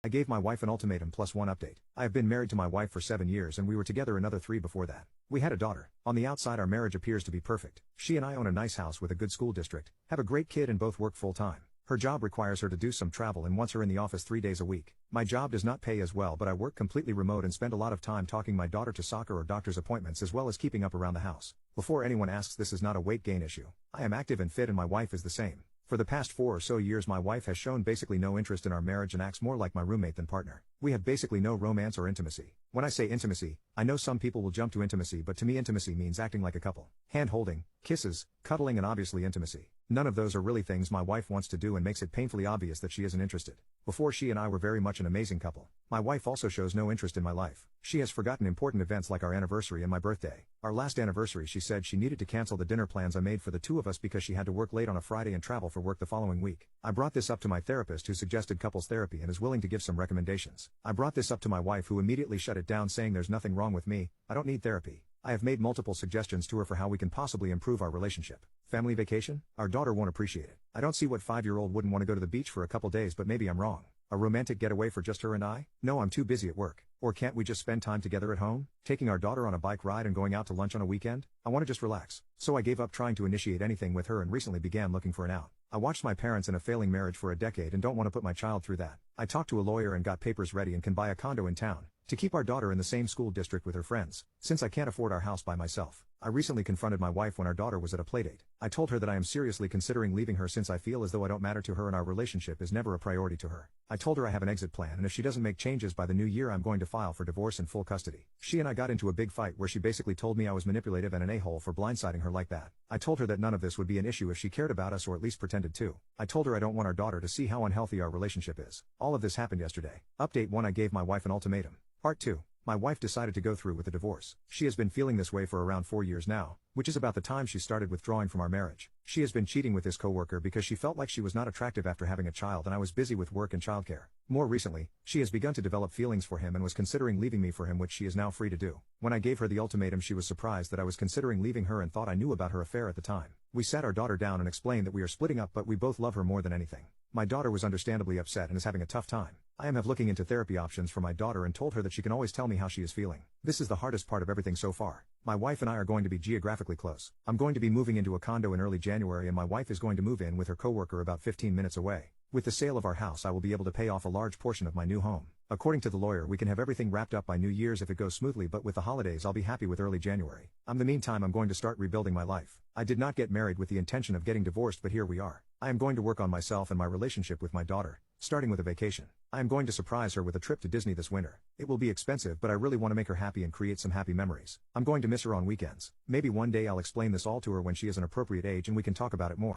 I gave my wife an ultimatum plus one update. I have been married to my wife for 7 years and we were together another 3 before that. We had a daughter. On the outside our marriage appears to be perfect. She and I own a nice house with a good school district, have a great kid and both work full time. Her job requires her to do some travel and wants her in the office 3 days a week. My job does not pay as well but I work completely remote and spend a lot of time talking my daughter to soccer or doctor's appointments as well as keeping up around the house. Before anyone asks, this is not a weight gain issue. I am active and fit and my wife is the same. For the past 4 or so years my wife has shown basically no interest in our marriage and acts more like my roommate than partner. We have basically no romance or intimacy. When I say intimacy, I know some people will jump to intimacy but to me intimacy means acting like a couple. Hand holding, kisses, cuddling and obviously intimacy. None of those are really things my wife wants to do and makes it painfully obvious that she isn't interested. Before she and I were very much an amazing couple. My wife also shows no interest in my life. She has forgotten important events like our anniversary and my birthday. Our last anniversary she said she needed to cancel the dinner plans I made for the two of us because she had to work late on a Friday and travel for work the following week. I brought this up to my therapist who suggested couples therapy and is willing to give some recommendations. I brought this up to my wife who immediately shut it down saying there's nothing wrong with me, I don't need therapy. I have made multiple suggestions to her for how we can possibly improve our relationship. Family vacation? Our daughter won't appreciate it. I don't see what 5-year-old wouldn't want to go to the beach for a couple days but maybe I'm wrong. A romantic getaway for just her and I? No, I'm too busy at work. Or can't we just spend time together at home? Taking our daughter on a bike ride and going out to lunch on a weekend? I want to just relax. So I gave up trying to initiate anything with her and recently began looking for an out. I watched my parents in a failing marriage for a decade and don't want to put my child through that. I talked to a lawyer and got papers ready and can buy a condo in town to keep our daughter in the same school district with her friends, since I can't afford our house by myself. I recently confronted my wife when our daughter was at a playdate. I told her that I am seriously considering leaving her since I feel as though I don't matter to her and our relationship is never a priority to her. I told her I have an exit plan and if she doesn't make changes by the new year I'm going to file for divorce and full custody. She and I got into a big fight where she basically told me I was manipulative and an a-hole for blindsiding her like that. I told her that none of this would be an issue if she cared about us or at least pretended to. I told her I don't want our daughter to see how unhealthy our relationship is. All of this happened yesterday. Update 1: I gave my wife an ultimatum. Part 2. My wife decided to go through with the divorce. She has been feeling this way for around 4 years now, which is about the time she started withdrawing from our marriage. She has been cheating with this coworker because she felt like she was not attractive after having a child and I was busy with work and childcare. More recently, she has begun to develop feelings for him and was considering leaving me for him, which she is now free to do. When I gave her the ultimatum she was surprised that I was considering leaving her and thought I knew about her affair at the time. We sat our daughter down and explained that we are splitting up but we both love her more than anything. My daughter was understandably upset and is having a tough time. I am looking into therapy options for my daughter and told her that she can always tell me how she is feeling. This is the hardest part of everything so far. My wife and I are going to be geographically close. I'm going to be moving into a condo in early January and my wife is going to move in with her coworker about 15 minutes away. With the sale of our house I will be able to pay off a large portion of my new home. According to the lawyer we can have everything wrapped up by New Year's if it goes smoothly, but with the holidays I'll be happy with early January. In the meantime I'm going to start rebuilding my life. I did not get married with the intention of getting divorced but here we are. I am going to work on myself and my relationship with my daughter, starting with a vacation. I am going to surprise her with a trip to Disney this winter. It will be expensive but I really want to make her happy and create some happy memories. I'm going to miss her on weekends. Maybe one day I'll explain this all to her when she is an appropriate age and we can talk about it more.